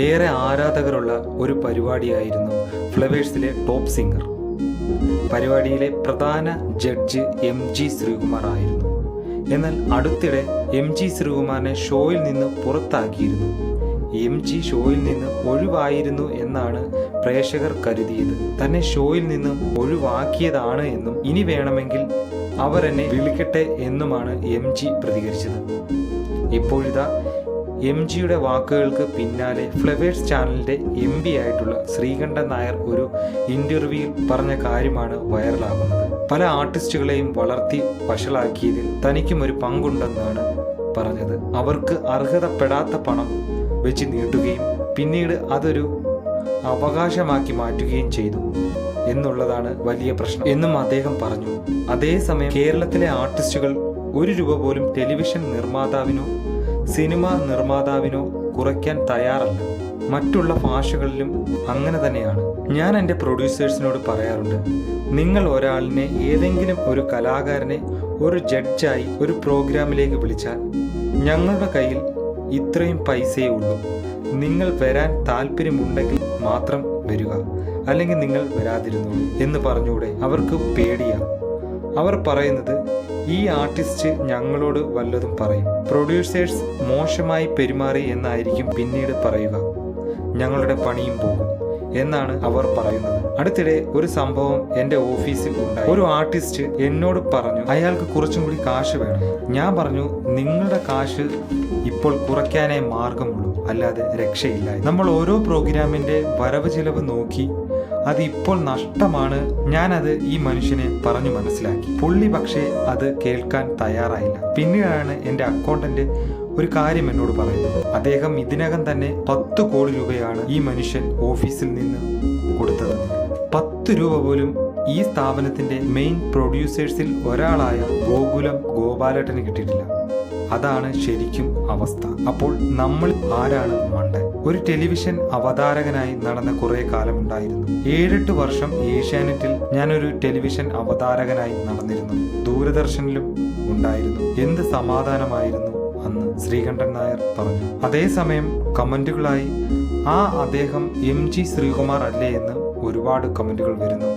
ഏറെ ആരാധകരുള്ള ഒരു പരിപാടിയായിരുന്നു ഫ്ലവേഴ്സിലെ ടോപ്പ് സിംഗർ. പരിപാടിയിലെ പ്രധാന ജഡ്ജ് MG ശ്രീകുമാർ ആയിരുന്നു. എന്നാൽ അടുത്തിടെ MG ശ്രീകുമാറിനെ ഷോയിൽ നിന്ന് പുറത്താക്കിയിരുന്നു. MG ഷോയിൽ നിന്ന് ഒഴിവായിരുന്നു എന്നാണ് പ്രേക്ഷകർ കരുതിയത്. തന്നെ ഷോയിൽ നിന്ന് ഒഴിവാക്കിയതാണ് എന്നും ഇനി വേണമെങ്കിൽ അവരെന്നെ വിളിക്കട്ടെ എന്നുമാണ് MG പ്രതികരിച്ചത്. ഇപ്പോഴിതാ MGയുടെ വാക്കുകൾക്ക് പിന്നാലെ ഫ്ലവേഴ്സ് ചാനലിന്റെ MD ആയിട്ടുള്ള ശ്രീകണ്ഠൻ നായർ ഒരു ഇന്റർവ്യൂവിൽ പറഞ്ഞ കാര്യമാണ് വൈറലാകുന്നത്. പല ആർട്ടിസ്റ്റുകളെയും വളർത്തി വഷളാക്കിയതിൽ തനിക്കും ഒരു പങ്കുണ്ടെന്നാണ് പറഞ്ഞത്. അവർക്ക് അർഹതപ്പെടാത്ത പണം വെച്ച് നീട്ടുകയും പിന്നീട് അതൊരു അവകാശമാക്കി മാറ്റുകയും ചെയ്തു എന്നുള്ളതാണ് വലിയ പ്രശ്നം എന്നും അദ്ദേഹം പറഞ്ഞു. അതേസമയം കേരളത്തിലെ ആർട്ടിസ്റ്റുകൾ ₹1 പോലും ടെലിവിഷൻ നിർമ്മാതാവിനോ സിനിമ നിർമ്മാതാവിനോ കുറയ്ക്കാൻ തയ്യാറല്ല. മറ്റുള്ള ഭാഷകളിലും അങ്ങനെ തന്നെയാണ്. ഞാൻ എൻ്റെ പ്രൊഡ്യൂസേഴ്സിനോട് പറയാറുണ്ട്, നിങ്ങൾ ഒരാളിനെ, ഏതെങ്കിലും ഒരു കലാകാരനെ ഒരു ജഡ്ജായി ഒരു പ്രോഗ്രാമിലേക്ക് വിളിച്ചാൽ ഞങ്ങളുടെ കയ്യിൽ ഇത്രയും പൈസയേ ഉള്ളൂ. നിങ്ങൾ വരാൻ താല്പര്യമുണ്ടെങ്കിൽ മാത്രം വരിക, അല്ലെങ്കിൽ നിങ്ങൾ വരാതിരുന്നു എന്ന് പറഞ്ഞൂടെ? അവർക്ക് പേടിയാണ്. അവർ പറയുന്നത് ഈ ആർട്ടിസ്റ്റ് ഞങ്ങളോട് വല്ലതും പറയും, പ്രൊഡ്യൂസേഴ്സ് മോശമായി പെരുമാറി എന്നായിരിക്കും പിന്നീട് പറയുക, ഞങ്ങളുടെ പണിയും പോകും എന്നാണ് അവർ പറയുന്നത്. അടുത്തിടെ ഒരു സംഭവം എൻ്റെ ഓഫീസിൽ ഉണ്ടായി. ഒരു ആർട്ടിസ്റ്റ് എന്നോട് പറഞ്ഞു അയാൾക്ക് കുറച്ചും കൂടി കാശ് വേണം. ഞാൻ പറഞ്ഞു, നിങ്ങളുടെ കാശ് ഇപ്പോൾ കുറയ്ക്കാനേ മാർഗമുള്ളൂ, അല്ലാതെ രക്ഷയില്ല. നമ്മൾ ഓരോ പ്രോഗ്രാമിൻ്റെ വരവ് ചിലവ് നോക്കി അത് ഇപ്പോൾ നഷ്ടമാണ്. ഞാനത് ഈ മനുഷ്യനെ പറഞ്ഞു മനസ്സിലാക്കി. പുള്ളി പക്ഷേ അത് കേൾക്കാൻ തയ്യാറായില്ല. പിന്നീടാണ് എൻ്റെ അക്കൗണ്ടന്റ് ഒരു കാര്യം എന്നോട് പറയുന്നത്. അദ്ദേഹം ഇതിനകം തന്നെ 10 കോടി രൂപയാണ് ഈ മനുഷ്യൻ ഓഫീസിൽ നിന്ന് കൊടുത്തത്. 10 രൂപ പോലും ഈ സ്ഥാപനത്തിന്റെ മെയിൻ പ്രൊഡ്യൂസേഴ്സിൽ ഒരാളായ ഗോകുലം ഗോപാലേട്ടന് കിട്ടിയിട്ടില്ല. അതാണ് ശരിക്കും അവസ്ഥ. അപ്പോൾ നമ്മൾ ആരാണ് മണ്ടൻ? ഒരു ടെലിവിഷൻ അവതാരകനായി നടന്ന കുറെ കാലമുണ്ടായിരുന്നു. 7-8 വർഷം ഏഷ്യാനെറ്റിൽ ഞാനൊരു ടെലിവിഷൻ അവതാരകനായി നടന്നിരുന്നു. ദൂരദർശനിലും ഉണ്ടായിരുന്നു. എന്ത് സമാധാനമായിരുന്നു അന്ന്, ശ്രീകണ്ഠൻ നായർ പറഞ്ഞു. അതേസമയം കമന്റുകളായി അദ്ദേഹം MG ശ്രീകുമാർ അല്ലേ എന്ന് ഒരുപാട് കമന്റുകൾ വരുന്നു.